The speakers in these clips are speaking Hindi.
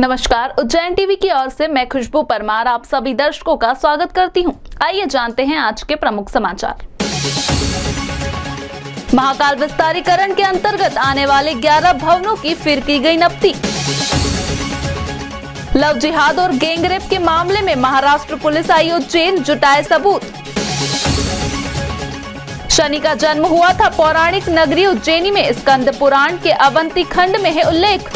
नमस्कार, उज्जैन टीवी की ओर से मैं खुशबू परमार आप सभी दर्शकों का स्वागत करती हूं। आइए जानते हैं आज के प्रमुख समाचार। महाकाल विस्तारीकरण के अंतर्गत आने वाले 11 भवनों की फिर की गई नब्ती। लव जिहाद और गैंगरेप के मामले में महाराष्ट्र पुलिस आई उज्जैन, जुटाए सबूत। शनि का जन्म हुआ था पौराणिक नगरी उज्जैनी में, स्कंद पुराण के अवंती खंड में है उल्लेख।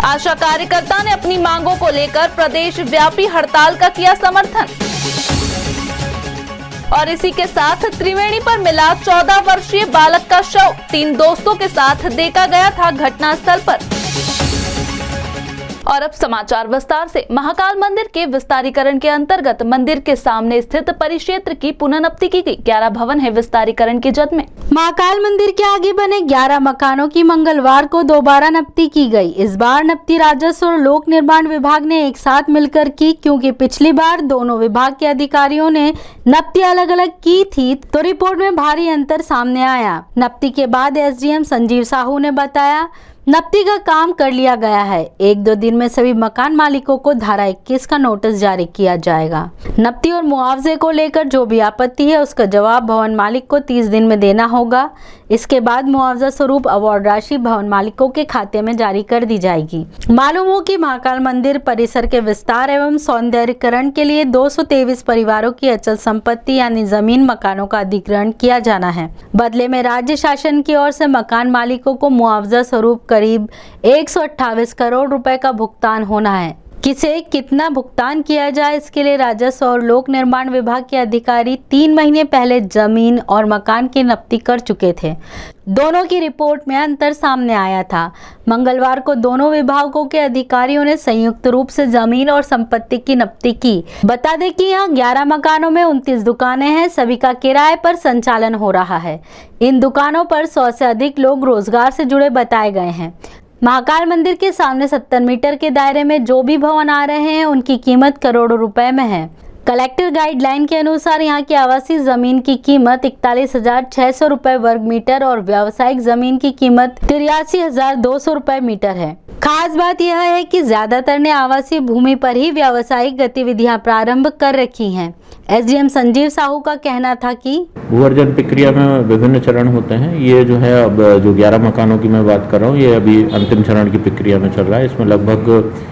आशा कार्यकर्ता ने अपनी मांगों को लेकर प्रदेश व्यापी हड़ताल का किया समर्थन। और इसी के साथ त्रिवेणी पर मिला 14 वर्षीय बालक का शव, 3 दोस्तों के साथ देखा गया था घटनास्थल पर। और अब समाचार विस्तार से। महाकाल मंदिर के विस्तारीकरण के अंतर्गत मंदिर के सामने स्थित परिक्षेत्र की पुनर्नब्ती की गई। 11 भवन है विस्तारीकरण की जद में। महाकाल मंदिर के आगे बने 11 मकानों की मंगलवार को दोबारा नब्ती की गई। इस बार नब्ती राजस्व और लोक निर्माण विभाग ने एक साथ मिलकर की, क्योंकि पिछली बार दोनों विभाग के अधिकारियों ने नब्ती अलग अलग की थी, तो रिपोर्ट में भारी अंतर सामने आया। नब्ती के बाद एसडीएम संजीव साहू ने बताया, नब्ती का काम कर लिया गया है। 1-2 दिन में सभी मकान मालिकों को धारा 21 का नोटिस जारी किया जाएगा। नब्ती और मुआवजे को लेकर जो भी आपत्ति है उसका जवाब भवन मालिक को 30 दिन में देना होगा। इसके बाद मुआवजा स्वरूप अवार्ड राशि भवन मालिकों के खाते में जारी कर दी जाएगी। मालूम हो कि महाकाल मंदिर परिसर के विस्तार एवं सौंदर्यीकरण के लिए 223 परिवारों की अचल संपत्ति यानी जमीन मकानों का अधिग्रहण किया जाना है। बदले में राज्य शासन की ओर से मकान मालिकों को मुआवजा स्वरूप करीब 128 करोड़ रुपए का भुगतान होना है। किसे कितना भुगतान किया जाए, इसके लिए राजस्व और लोक निर्माण विभाग के अधिकारी 3 महीने पहले जमीन और मकान की नब्ती कर चुके थे। दोनों की रिपोर्ट में अंतर सामने आया था। मंगलवार को दोनों विभागों के अधिकारियों ने संयुक्त रूप से जमीन और संपत्ति की नब्ती की। बता दें कि यहाँ 11 मकानों में 29 दुकानें हैं। सभी का किराए पर संचालन हो रहा है। इन दुकानों पर 100 से अधिक लोग रोजगार से जुड़े बताए गए हैं। महाकाल मंदिर के सामने 70 मीटर के दायरे में जो भी भवन आ रहे हैं उनकी कीमत करोड़ों रुपए में है। कलेक्टर गाइडलाइन के अनुसार यहाँ की आवासीय जमीन की कीमत 41,600 रुपए वर्ग मीटर और व्यावसायिक जमीन की कीमत 83,200 रुपए मीटर है। खास बात यह है कि ज्यादातर ने आवासीय भूमि पर ही व्यावसायिक गतिविधियां प्रारंभ कर रखी हैं। एसडीएम संजीव साहू का कहना था कि भूअर्जन प्रक्रिया में विभिन्न चरण होते हैं। ये जो है अब जो 11 मकानों की मैं बात कर रहा हूँ, ये अभी अंतिम चरण की प्रक्रिया में चल रहा है। इसमें लगभग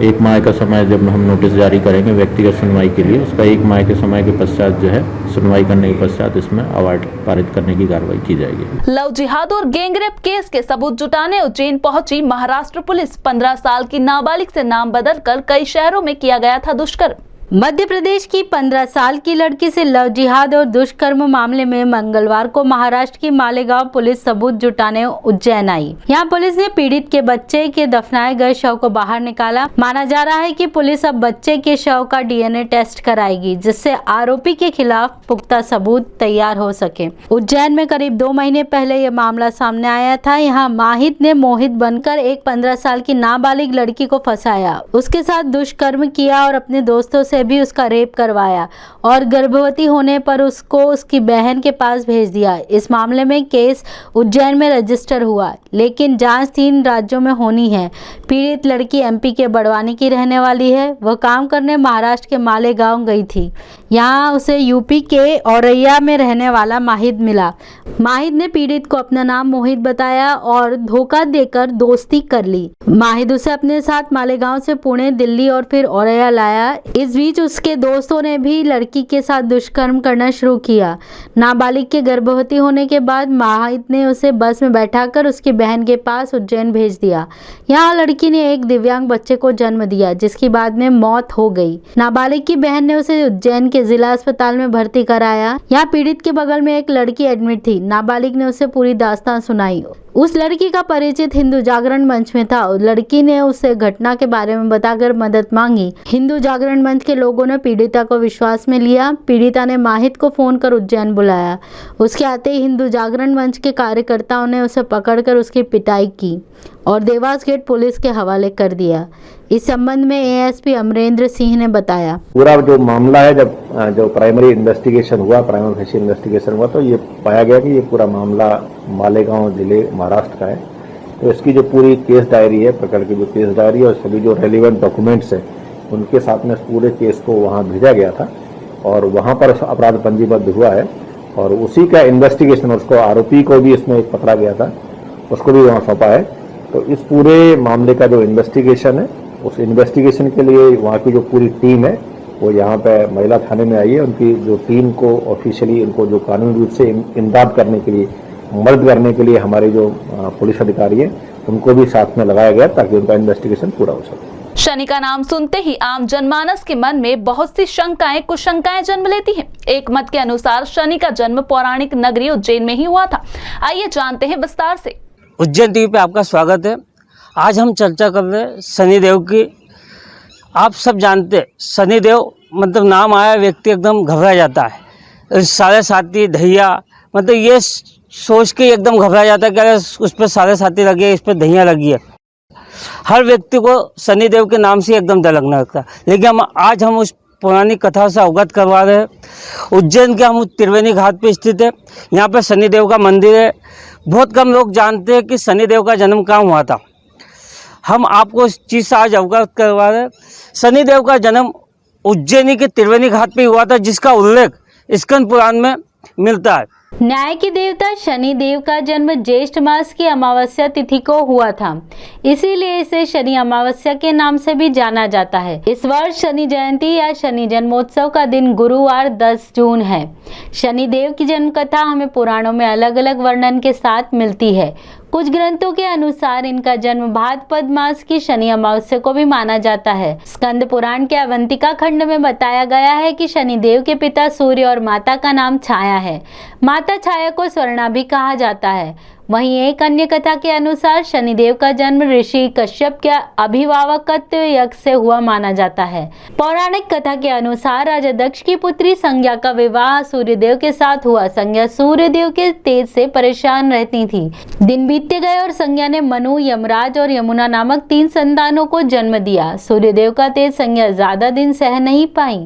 1 माह का समय जब हम नोटिस जारी करेंगे व्यक्तिगत सुनवाई के लिए, उसका 1 माह के समय के पश्चात जो है सुनवाई करने के पश्चात इसमें अवार्ड पारित करने की कार्रवाई की जाएगी। लव जिहाद और गैंगरेप केस के सबूत जुटाने उज्जैन पहुंची महाराष्ट्र पुलिस। 15 साल की नाबालिग से नाम बदलकर कई शहरों में किया गया था दुष्कर्म। मध्य प्रदेश की 15 साल की लड़की से लव जिहाद और दुष्कर्म मामले में मंगलवार को महाराष्ट्र की मालेगांव पुलिस सबूत जुटाने उज्जैन आई। यहाँ पुलिस ने पीड़ित के बच्चे के दफनाए गए शव को बाहर निकाला। माना जा रहा है कि पुलिस अब बच्चे के शव का डीएनए टेस्ट कराएगी, जिससे आरोपी के खिलाफ पुख्ता सबूत तैयार हो सके। उज्जैन में करीब 2 महीने पहले ये मामला सामने आया था। यहाँ माहिद ने मोहित बनकर एक 15 साल की नाबालिग लड़की को फंसाया, उसके साथ दुष्कर्म किया और अपने दोस्तों से भी उसका रेप करवाया और गर्भवती होने पर उसको उसकी बहन के पास भेज दिया। इस मामले में केस उज्जैन में रजिस्टर हुआ, लेकिन जांच 3 राज्यों में होनी है। पीड़ित लड़की एमपी के बड़वानी की रहने वाली है। वह काम करने महाराष्ट्र के मालेगांव गई थी। यहाँ उसे यूपी के औरैया में रहने वाला माहिद मिला। माहिद ने पीड़ित को अपना नाम मोहित बताया और धोखा देकर दोस्ती कर ली। माहिद उसे अपने साथ मालेगांव से पुणे, दिल्ली और फिर औरैया लाया। इस बीच उसके दोस्तों ने भी लड़की के साथ दुष्कर्म करना शुरू किया। नाबालिग के गर्भवती होने के बाद माहिद ने उसे बस में बैठाकर उसकी बहन के पास उज्जैन भेज दिया। यहाँ लड़की ने एक दिव्यांग बच्चे को जन्म दिया, जिसकी बाद में मौत हो गई। नाबालिग की बहन ने उसे उज्जैन के जिला अस्पताल में भर्ती कराया। यहाँ पीड़ित के बगल में एक लड़की एडमिट थी। नाबालिग ने उसे पूरी दास्तान सुनाई। उस लड़की का परिचित हिंदू जागरण मंच में था। लड़की ने उसे घटना के बारे में बताकर मदद मांगी। हिंदू जागरण मंच के लोगों ने पीड़िता को विश्वास में लिया। पीड़िता ने माहिद को फोन कर उज्जैन बुलाया। उसके आते ही हिंदू जागरण मंच के कार्यकर्ताओं ने उसे पकड़कर उसकी पिटाई की और देवास गेट पुलिस के हवाले कर दिया। इस संबंध में एएसपी अमरेंद्र सिंह ने बताया, पूरा जो मामला है, जब जो प्राइमरी इन्वेस्टिगेशन हुआ, प्राइमरी फेशियल इन्वेस्टिगेशन हुआ, तो ये पाया गया कि ये पूरा मामला मालेगांव जिले महाराष्ट्र का है। तो इसकी जो पूरी केस डायरी है, प्रकरण की जो केस डायरी है और सभी जो रेलिवेंट डॉक्यूमेंट्स हैं उनके साथ में पूरे केस को वहाँ भेजा गया था और वहाँ पर अपराध पंजीबद्ध हुआ है और उसी का इन्वेस्टिगेशन, उसको आरोपी को भी इसमें एक पकड़ा गया था, उसको भी वहाँ सौंपा है। तो इस पूरे मामले का जो इन्वेस्टिगेशन है, उस इन्वेस्टिगेशन के लिए वहाँ की जो पूरी टीम है वो यहाँ पे महिला थाने में आई है। उनकी जो टीम को ऑफिशियली उनको जो कानूनी रूप से इमदाद करने के लिए, मदद करने के लिए हमारे जो पुलिस अधिकारी है उनको भी साथ में लगाया गया ताकि उनका इन्वेस्टिगेशन पूरा हो सके। शनि का नाम सुनते ही आम जनमानस के मन में बहुत सी शंकाएं, कुशंकाएं जन्म लेती हैं। एक मत के अनुसार शनि का जन्म पौराणिक नगरी उज्जैन में ही हुआ था। आइए जानते हैं विस्तार से। उज्जैन टीवी पे आपका स्वागत है। आज हम चर्चा कर रहे हैं शनिदेव की। आप सब जानते हैं शनिदेव मतलब नाम आया व्यक्ति एकदम घबरा जाता है। साढ़े साथी धैया मतलब ये सोच के एकदम घबरा जाता है कि अरे उस पर साढ़े साथी लगे, इस पर धैया लगी है। हर व्यक्ति को शनिदेव के नाम से एकदम डर लगने लगता है। लेकिन आज हम उस पौराणिक कथा से अवगत करवा रहे हैं। उज्जैन के हम त्रिवेणी घाट पे स्थित है। यहाँ पर शनिदेव का मंदिर है। बहुत कम लोग जानते हैं कि शनिदेव का जन्म कहाँ हुआ था। हम आपको इस चीज़ से आज अवगत करवा रहे हैं। शनिदेव का जन्म उज्जैनी के त्रिवेणी घाट पे हुआ था, जिसका उल्लेख स्कंद पुराण में मिलता है। न्याय के देवता शनि देव का जन्म ज्येष्ठ मास की अमावस्या तिथि को हुआ था, इसीलिए इसे शनि अमावस्या के नाम से भी जाना जाता है। इस वर्ष शनि जयंती या शनि जन्मोत्सव का दिन गुरुवार 10 जून है। शनि देव की जन्म कथा हमें पुराणों में अलग अलग वर्णन के साथ मिलती है। कुछ ग्रंथों के अनुसार इनका जन्म भाद्रपद मास की शनि अमावस्या को भी माना जाता है। स्कंद पुराण के अवंतिका खंड में बताया गया है कि शनिदेव के पिता सूर्य और माता का नाम छाया है। माता छाया को स्वर्णा भी कहा जाता है। वहीं एक अन्य कथा के अनुसार शनिदेव का जन्म ऋषि कश्यप के अभिभावकत्व यज्ञ से हुआ माना जाता है। पौराणिक कथा के अनुसार राजा दक्ष की पुत्री संज्ञा का विवाह सूर्यदेव के साथ हुआ। संज्ञा सूर्यदेव के तेज से परेशान रहती थी। दिन बीतते गए और संज्ञा ने मनु, यमराज और यमुना नामक 3 संतानों को जन्म दिया। सूर्यदेव का तेज संज्ञा ज्यादा दिन सह नहीं पाई,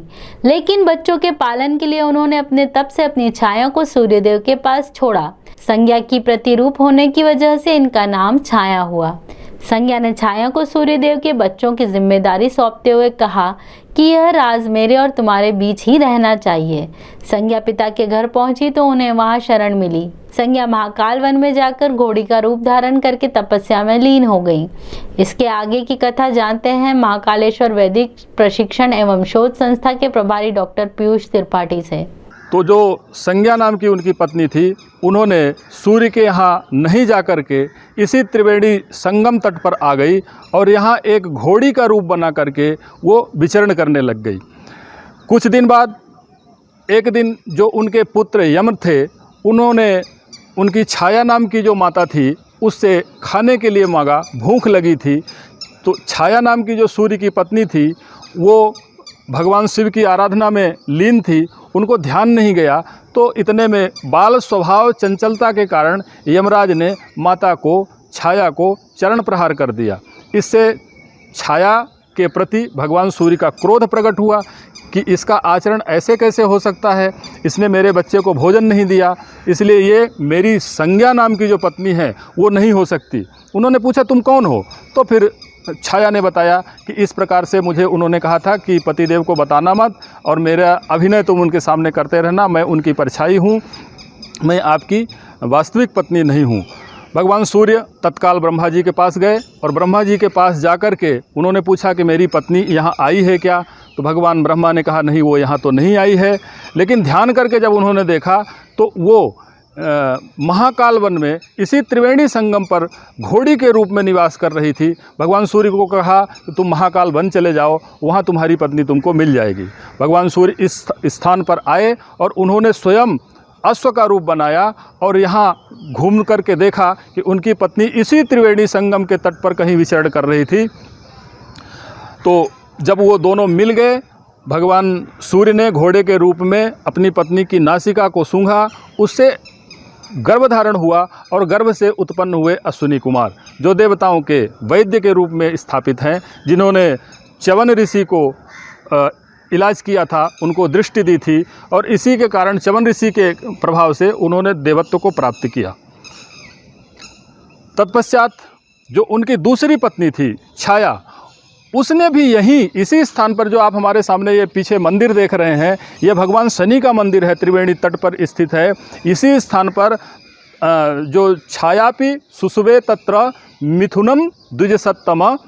लेकिन बच्चों के पालन के लिए उन्होंने अपने तप से अपनी छाया को सूर्यदेव के पास छोड़ा। संज्ञा की प्रतिरूप होने की वजह से इनका नाम छाया हुआ। संज्ञा ने छाया को सूर्यदेव के बच्चों की जिम्मेदारी सौंपते हुए कहा कि यह राज मेरे और तुम्हारे बीच ही रहना चाहिए। संज्ञा पिता के घर पहुंची तो उन्हें वहां शरण मिली। संज्ञा महाकाल वन में जाकर घोड़ी का रूप धारण करके तपस्या में लीन हो गई। इसके आगे की कथा जानते हैं महाकालेश्वर वैदिक प्रशिक्षण एवं शोध संस्था के प्रभारी डॉक्टर पीयूष त्रिपाठी से। तो जो संज्ञा नाम की उनकी पत्नी थी, उन्होंने सूर्य के यहाँ नहीं जा कर के इसी त्रिवेणी संगम तट पर आ गई और यहाँ एक घोड़ी का रूप बना करके वो विचरण करने लग गई। कुछ दिन बाद एक दिन जो उनके पुत्र यम थे, उन्होंने उनकी छाया नाम की जो माता थी उससे खाने के लिए मांगा। भूख लगी थी तो छाया नाम की जो सूर्य की पत्नी थी वो भगवान शिव की आराधना में लीन थी, उनको ध्यान नहीं गया। तो इतने में बाल स्वभाव चंचलता के कारण यमराज ने माता को, छाया को चरण प्रहार कर दिया। इससे छाया के प्रति भगवान सूर्य का क्रोध प्रकट हुआ कि इसका आचरण ऐसे कैसे हो सकता है, इसने मेरे बच्चे को भोजन नहीं दिया, इसलिए ये मेरी संज्ञा नाम की जो पत्नी है वो नहीं हो सकती। उन्होंने पूछा तुम कौन हो? तो फिर छाया ने बताया कि इस प्रकार से मुझे उन्होंने कहा था कि पतिदेव को बताना मत और मेरा अभिनय तुम उनके सामने करते रहना, मैं उनकी परछाई हूँ, मैं आपकी वास्तविक पत्नी नहीं हूँ। भगवान सूर्य तत्काल ब्रह्मा जी के पास गए और ब्रह्मा जी के पास जाकर के उन्होंने पूछा कि मेरी पत्नी यहाँ आई है क्या? तो भगवान ब्रह्मा ने कहा नहीं, वो यहाँ तो नहीं आई है। लेकिन ध्यान करके जब उन्होंने देखा तो वो महाकाल वन में इसी त्रिवेणी संगम पर घोड़ी के रूप में निवास कर रही थी। भगवान सूर्य को कहा कि तुम महाकाल वन चले जाओ, वहाँ तुम्हारी पत्नी तुमको मिल जाएगी। भगवान सूर्य इस स्थान पर आए और उन्होंने स्वयं अश्व का रूप बनाया और यहाँ घूम करके देखा कि उनकी पत्नी इसी त्रिवेणी संगम के तट पर कहीं विचरण कर रही थी। तो जब वो दोनों मिल गए, भगवान सूर्य ने घोड़े के रूप में अपनी पत्नी की नासिका को सूंघा, उससे गर्भधारण हुआ और गर्भ से उत्पन्न हुए अश्विनी कुमार, जो देवताओं के वैद्य के रूप में स्थापित हैं, जिन्होंने च्यवन ऋषि को इलाज किया था, उनको दृष्टि दी थी और इसी के कारण च्यवन ऋषि के प्रभाव से उन्होंने देवत्व को प्राप्त किया। तत्पश्चात जो उनकी दूसरी पत्नी थी छाया, उसने भी यहीं इसी स्थान पर, जो आप हमारे सामने ये पीछे मंदिर देख रहे हैं, ये भगवान शनि का मंदिर है, त्रिवेणी तट पर स्थित है। इसी स्थान पर जो छायापि सुसुवे तत्र मिथुनम द्विजसत्तम,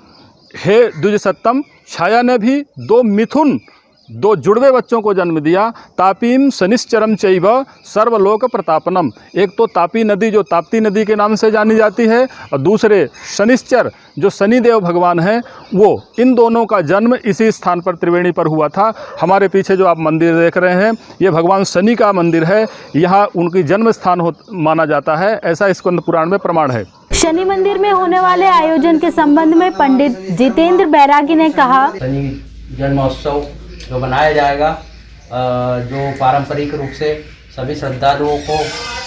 हे द्विजसत्तम, छाया ने भी 2 मिथुन, 2 जुड़वे बच्चों को जन्म दिया। तापीम शनिश्चरम चैव सर्वलोक प्रतापनम, एक तो तापी नदी जो ताप्ती नदी के नाम से जानी जाती है, और दूसरे शनिश्चर जो शनिदेव भगवान हैं, वो, इन दोनों का जन्म इसी स्थान पर त्रिवेणी पर हुआ था। हमारे पीछे जो आप मंदिर देख रहे हैं, ये भगवान शनि का मंदिर है, यहाँ उनकी जन्म स्थान माना जाता है, ऐसा स्कंद पुराण में प्रमाण है। शनि मंदिर में होने वाले आयोजन के संबंध में पंडित जितेंद्र बैरागी ने कहा, शनि जन्मोत्सव जो बनाया जाएगा, जो पारंपरिक रूप से सभी श्रद्धालुओं को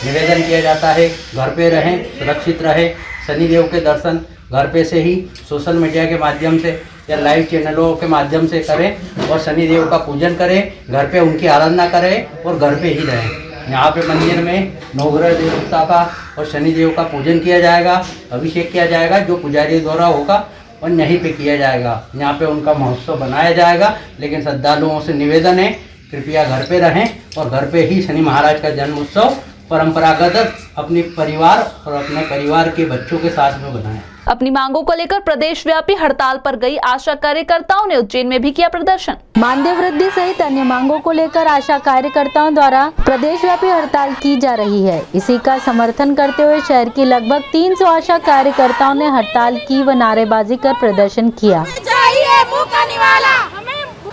निवेदन किया जाता है, घर पे रहें, सुरक्षित रहें, शनिदेव के दर्शन घर पे से ही सोशल मीडिया के माध्यम से या लाइव चैनलों के माध्यम से करें और शनिदेव का पूजन करें, घर पे उनकी आराधना करें और घर पे ही रहें। यहाँ पे मंदिर में नवग्रह देवता का और शनिदेव का पूजन किया जाएगा, अभिषेक किया जाएगा, जो पुजारी द्वारा होगा और यहीं पे किया जाएगा। यहाँ पे उनका महोत्सव बनाया जाएगा, लेकिन श्रद्धालुओं से निवेदन है कृपया घर पे रहें और घर पे ही शनि महाराज का जन्म उत्सव परंपरागत अपने परिवार और अपने परिवार के बच्चों के साथ में बनाएं। अपनी मांगों को लेकर प्रदेश व्यापी हड़ताल पर गई आशा कार्यकर्ताओं ने उज्जैन में भी किया प्रदर्शन। मानदेय वृद्धि सहित अन्य मांगों को लेकर आशा कार्यकर्ताओं द्वारा प्रदेश व्यापी हड़ताल की जा रही है। इसी का समर्थन करते हुए शहर की लगभग 300 आशा कार्यकर्ताओं ने हड़ताल की व नारेबाजी कर प्रदर्शन किया। चाहिए भूखा निवाला,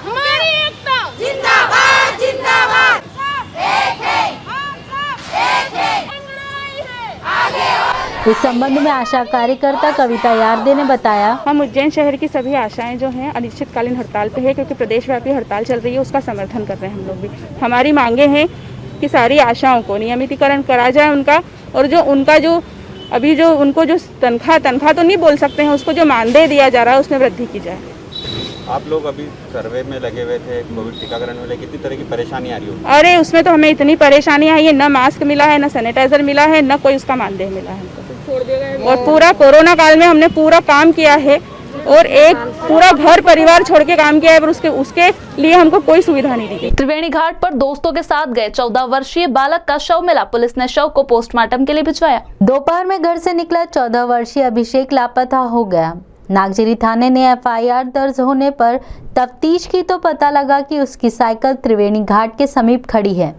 हमारी एकता जिंदाबाद जिंदाबाद, एक है, एक है, आगे। इस संबंध में आशा कार्यकर्ता कविता यार्दे ने बताया, हम उज्जैन शहर की सभी आशाएं जो हैं अनिश्चितकालीन हड़ताल पे है, क्योंकि प्रदेश व्यापी हड़ताल चल रही है, उसका समर्थन कर रहे हैं हम लोग भी। हमारी मांगे हैं कि सारी आशाओं को नियमितीकरण करा जाए उनका, और जो उनका जो अभी जो उनको जो तनख्वाह तो नहीं बोल सकते हैं, उसको जो मानदेय दिया जा रहा है उसमें वृद्धि की जाए। आप लोग अभी सर्वे में लगे हुए थे, कोविड टीकाकरण में, कितनी तरह की परेशानी आ रही होगी? अरे उसमें तो हमें इतनी परेशानी आई है, न मास्क मिला है, न सैनिटाइजर मिला है, न कोई उसका मानदेय मिला है हमको। और पूरा कोरोना काल में हमने पूरा काम किया है और एक पूरा घर परिवार छोड़ के काम किया है, पर उसके लिए हमको कोई सुविधा नहीं दी गई। त्रिवेणी घाट पर दोस्तों के साथ गए 14 वर्षीय बालक का शव मिला, पुलिस ने शव को पोस्टमार्टम के लिए भिजवाया। दोपहर में घर से निकला 14 वर्षीय अभिषेक लापता हो गया। नागजरी थाने ने एफआईआर दर्ज होने पर तफ्तीश की तो पता लगा कि उसकी साइकिल त्रिवेणी घाट के समीप खड़ी है।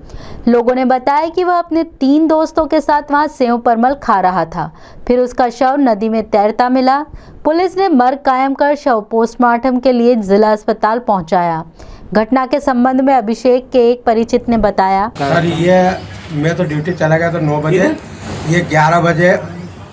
लोगों ने बताया कि वह अपने 3 दोस्तों के साथ वहां सेव परमल खा रहा था, फिर उसका शव नदी में तैरता मिला। पुलिस ने मर्ग कायम कर शव पोस्टमार्टम के लिए जिला अस्पताल पहुंचाया। घटना के संबंध में अभिषेक के एक परिचित ने बताया, सर ये मैं तो ड्यूटी चला गया तो 9 बजे, ये 11 बजे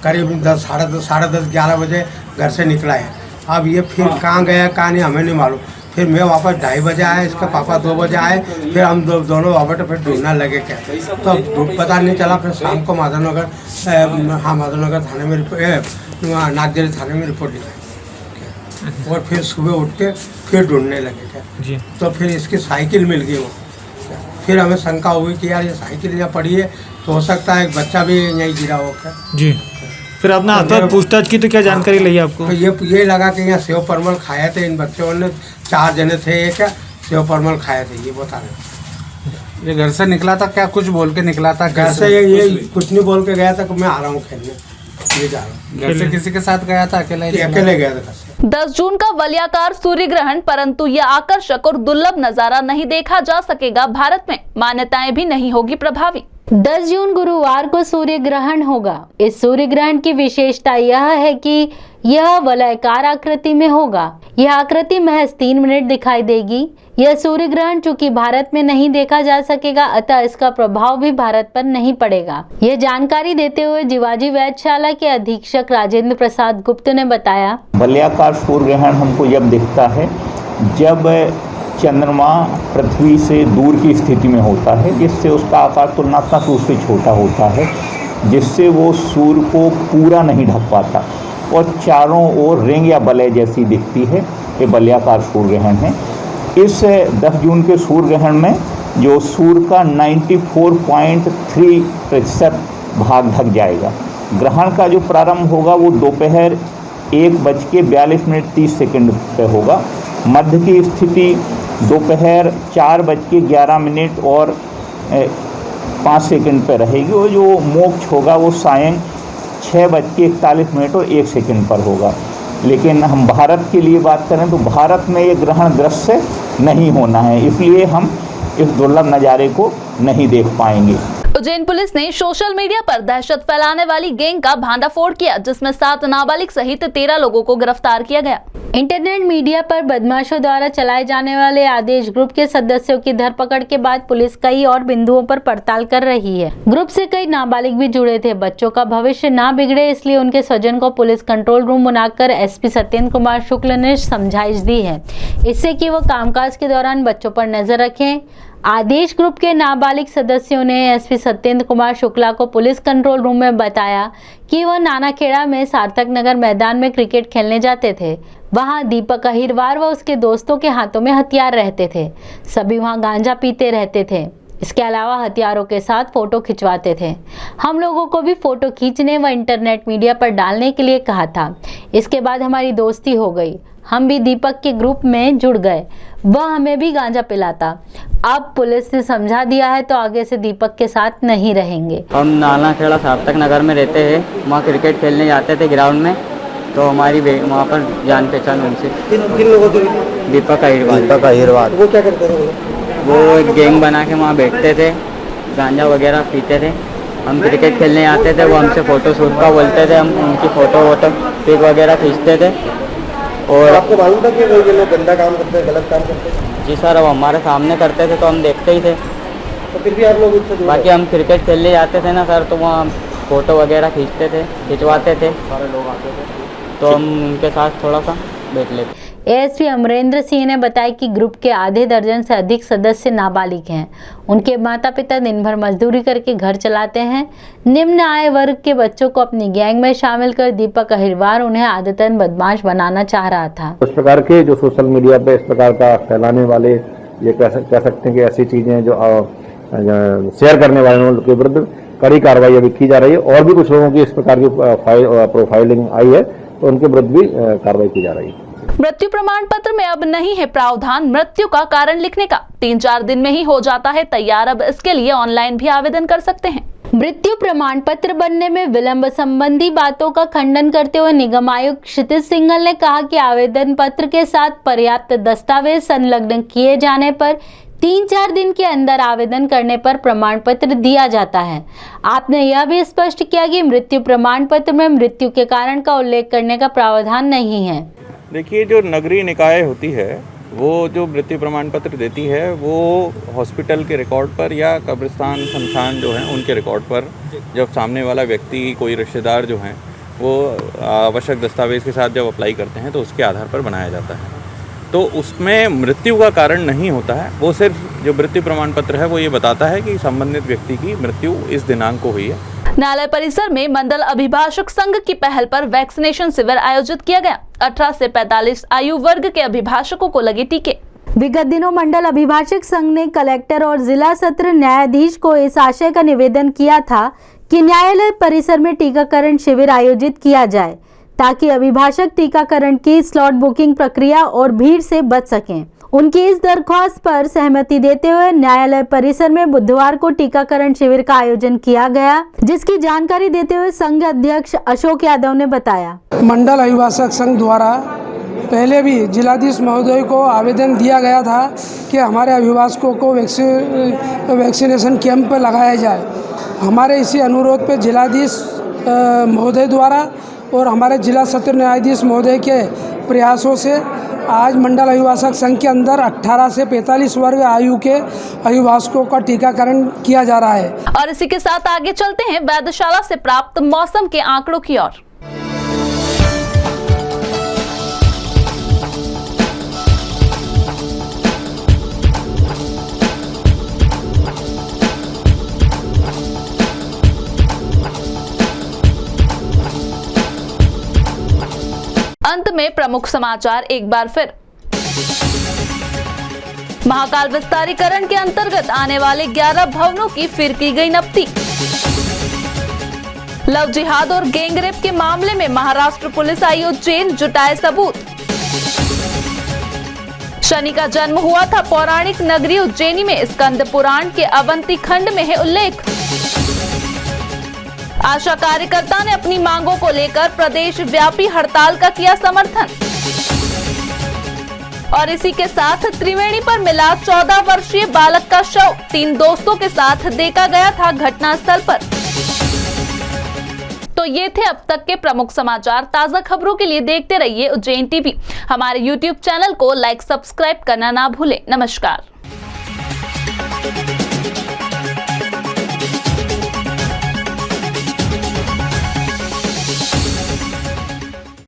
करीब 10 साढ़े 10 11 बजे घर से निकला है। अब ये फिर कहाँ गया कहाँ नहीं हमें नहीं मालूम। फिर मैं वापस 2:30 बजे आया, इसके पापा 2 बजे आए, फिर हम दोनों वापस फिर ढूंढने लगे क्या, तो पता नहीं चला। फिर शाम को माधवनगर थाने में नागजरी थाने में रिपोर्ट लिखाई और फिर सुबह उठ के फिर ढूंढने लगे क्या, तो फिर इसकी साइकिल मिल गई। वो फिर हमें शंका हुई कि यार ये साइकिल यहाँ पड़ी है, तो हो सकता है बच्चा भी यहीं गिरा हो क्या जी। फिर आपने हाथ पर पूछताछ की तो क्या जानकारी लगी आपको? तो ये लगा कि यहाँ सेव परमल खाए थे इन बच्चों ने, 4 जने थे, एक सेव परमल खाए थे, ये बता रहे। ये घर से निकला था क्या, कुछ बोल के निकला था? घर से ये कुछ नहीं बोल के गया था कि मैं आ रहा हूँ खेलने, ये जा रहा हूँ। घर से किसी के साथ गया था? अकेले गया था। 10 जून का वलयाकार सूर्य ग्रहण, परंतु यह आकर्षक और दुर्लभ नजारा नहीं देखा जा सकेगा भारत में, मान्यताएं भी नहीं होगी प्रभावी। 10 जून गुरुवार को सूर्य ग्रहण होगा। इस सूर्य ग्रहण की विशेषता यह है कि यह वलयाकार आकृति में होगा। यह आकृति महज 3 मिनट दिखाई देगी। यह सूर्य ग्रहण चूंकि भारत में नहीं देखा जा सकेगा, अतः इसका प्रभाव भी भारत पर नहीं पड़ेगा। यह जानकारी देते हुए जिवाजी वैद्यशाला के अधीक्षक राजेंद्र प्रसाद गुप्त ने बताया, वलयाकार सूर्य ग्रहण हमको जब दिखता है जब चंद्रमा पृथ्वी से दूर की स्थिति में होता है, जिससे उसका आकार तुलनात्मक रूप से छोटा होता है, जिससे वो सूर्य को पूरा नहीं ढक पाता और चारों ओर रिंग या वलय जैसी दिखती है। ये वलयाकार सूर्य ग्रहण है। इस 10 जून के सूर्य ग्रहण में जो सूर्य का 94.3% भाग ढक जाएगा। ग्रहण का जो प्रारंभ होगा वो दोपहर 1:42 पे होगा। मध्य की स्थिति दोपहर 4:11 और 5 सेकंड पे रहेगी और जो मोक्ष होगा वो सायं 6:41 और 1 सेकंड पर होगा। लेकिन हम भारत के लिए बात करें तो भारत में ये ग्रहण दृश्य नहीं होना है, इसलिए हम इस दुर्लभ नज़ारे को नहीं देख पाएंगे। उज्जैन पुलिस ने सोशल मीडिया पर दहशत फैलाने वाली गैंग का भांडाफोड़ किया, जिसमें 7 नाबालिग सहित 13 लोगों को गिरफ्तार किया गया। इंटरनेट मीडिया पर बदमाशों द्वारा चलाए जाने वाले आदेश ग्रुप के सदस्यों की धरपकड़ के बाद पुलिस कई और बिंदुओं पर पड़ताल कर रही है। ग्रुप से कई नाबालिग भी जुड़े थे। बच्चों का भविष्य ना बिगड़े इसलिए उनके स्वजन को पुलिस कंट्रोल रूम बनाकर एसपी सत्येंद्र कुमार शुक्ल ने समझाइश दी है, इससे कि वो कामकाज के दौरान बच्चों पर नजर रखें। आदेश ग्रुप के नाबालिग सदस्यों ने एसपी सत्येंद्र कुमार शुक्ला को पुलिस कंट्रोल रूम में बताया कि वह नानाखेड़ा में सार्थक नगर मैदान में क्रिकेट खेलने जाते थे। वहां दीपक अहिरवार व उसके दोस्तों के हाथों में हथियार रहते थे। सभी वहां गांजा पीते रहते थे। इसके अलावा हथियारों के साथ फोटो खिंचवाते थे। हम लोगों को भी फोटो खींचने व इंटरनेट मीडिया पर डालने के लिए कहा था। इसके बाद हमारी दोस्ती हो गई, हम भी दीपक के ग्रुप में जुड़ गए। वह हमें भी गांजा पिलाता। अब पुलिस ने समझा दिया है तो आगे से दीपक के साथ नहीं रहेंगे। हम नानाखेड़ा सार्थक नगर में रहते हैं, वहाँ क्रिकेट खेलने जाते थे ग्राउंड में, तो हमारी वहाँ पर जान पहचान उनसे। किन लोगों से? दीपक अहिरवार। वो क्या करते थे? वो एक गैंग बना के वहाँ बैठते थे, गांजा वगैरह पीते थे। हम क्रिकेट खेलने आते थे, वो हमसे फ़ोटो शूट का बोलते थे, हम उनकी फ़ोटो पिक वगैरह खींचते थे। और आपको मालूम था कि वो ये लोग गंदा काम करते हैं, गलत काम करते हैं? जी सर, अब हमारे सामने करते थे तो हम देखते ही थे। तो फिर भी आप लोग उससे जुड़े? बाकी हम क्रिकेट खेलने जाते थे ना सर, तो वहाँ फ़ोटो वगैरह खींचते थे, खिंचवाते थे, सारे लोग आते थे तो हम उनके साथ थोड़ा सा बैठ लेते। एएसपी अमरेंद्र सिंह ने बताया कि ग्रुप के आधे दर्जन से अधिक सदस्य नाबालिग हैं। उनके माता पिता दिन भर मजदूरी करके घर चलाते हैं। निम्न आय वर्ग के बच्चों को अपनी गैंग में शामिल कर दीपक अहिरवार उन्हें आदतन बदमाश बनाना चाह रहा था। इस प्रकार के जो सोशल मीडिया पे इस प्रकार का फैलाने वाले, ये कह सकते हैं कि ऐसी चीजें जो शेयर करने वालों के विरुद्ध कड़ी कार्रवाई अभी की जा रही है। और भी कुछ लोगों की इस प्रकार की प्रोफाइलिंग आई है तो उनके विरुद्ध भी कार्रवाई की जा रही है। मृत्यु प्रमाण पत्र में अब नहीं है प्रावधान मृत्यु का कारण लिखने का। 3-4 दिन में ही हो जाता है तैयार। अब इसके लिए ऑनलाइन भी आवेदन कर सकते हैं। मृत्यु प्रमाण पत्र बनने में विलंब संबंधी बातों का खंडन करते हुए निगम आयुक्त क्षितिज सिंघल ने कहा कि आवेदन पत्र के साथ पर्याप्त दस्तावेज संलग्न किए जाने पर 3-4 दिन के अंदर आवेदन करने पर प्रमाण पत्र दिया जाता है। आपने यह भी स्पष्ट किया कि मृत्यु प्रमाण पत्र में मृत्यु के कारण का उल्लेख करने का प्रावधान नहीं है। देखिए, जो नगरीय निकाय होती है वो जो मृत्यु प्रमाण पत्र देती है वो हॉस्पिटल के रिकॉर्ड पर या कब्रिस्तान शमशान जो हैं उनके रिकॉर्ड पर, जब सामने वाला व्यक्ति कोई रिश्तेदार जो हैं वो आवश्यक दस्तावेज़ के साथ जब अप्लाई करते हैं तो उसके आधार पर बनाया जाता है। तो उसमें मृत्यु का कारण नहीं होता है। वो सिर्फ जो मृत्यु प्रमाण पत्र है वो ये बताता है कि संबंधित व्यक्ति की मृत्यु इस दिनांक को हुई है। न्यायालय परिसर में मंडल अभिभाषक संघ की पहल पर वैक्सीनेशन शिविर आयोजित किया गया। 18 से 45 आयु वर्ग के अभिभाषकों को लगे टीके। विगत दिनों मंडल अभिभाषक संघ ने कलेक्टर और जिला सत्र न्यायाधीश को इस आशय का निवेदन किया था कि न्यायालय परिसर में टीकाकरण शिविर आयोजित किया जाए ताकि अभिभाषक टीकाकरण की स्लॉट बुकिंग प्रक्रिया और भीड़ से बच सकें। उनकी इस दरख्वास्त पर सहमति देते हुए न्यायालय परिसर में बुधवार को टीकाकरण शिविर का आयोजन किया गया, जिसकी जानकारी देते हुए संघ अध्यक्ष अशोक यादव ने बताया। मंडल अभिभाषक संघ द्वारा पहले भी जिलाधीश महोदय को आवेदन दिया गया था कि हमारे अभिभाषकों को वैक्सीनेशन कैंप लगाया जाए। हमारे इसी अनुरोध पर जिलाधीश महोदय द्वारा और हमारे जिला सत्र न्यायाधीश महोदय के प्रयासों से आज मंडल अभिभाषक संघ के अंदर 18 से 45 वर्ग आयु के अभिभाषकों का टीकाकरण किया जा रहा है। और इसी के साथ आगे चलते हैं वेधशाला से प्राप्त मौसम के आंकड़ों की ओर। अंत में प्रमुख समाचार एक बार फिर। महाकाल विस्तारीकरण के अंतर्गत आने वाले 11 भवनों की फिर की गई नब्ती। लव जिहाद और गैंगरेप के मामले में महाराष्ट्र पुलिस आई उज्जैन, जुटाए सबूत। शनि का जन्म हुआ था पौराणिक नगरी उज्जैनी में, स्कंद पुराण के अवंती खंड में है उल्लेख। आशा कार्यकर्ता ने अपनी मांगों को लेकर प्रदेश व्यापी हड़ताल का किया समर्थन। और इसी के साथ त्रिवेणी पर मिला 14 वर्षीय बालक का शव, 3 दोस्तों के साथ देखा गया था घटनास्थल पर। तो ये थे अब तक के प्रमुख समाचार। ताजा खबरों के लिए देखते रहिए उज्जैन टीवी। हमारे YouTube चैनल को लाइक, सब्सक्राइब करना ना भूलें। नमस्कार।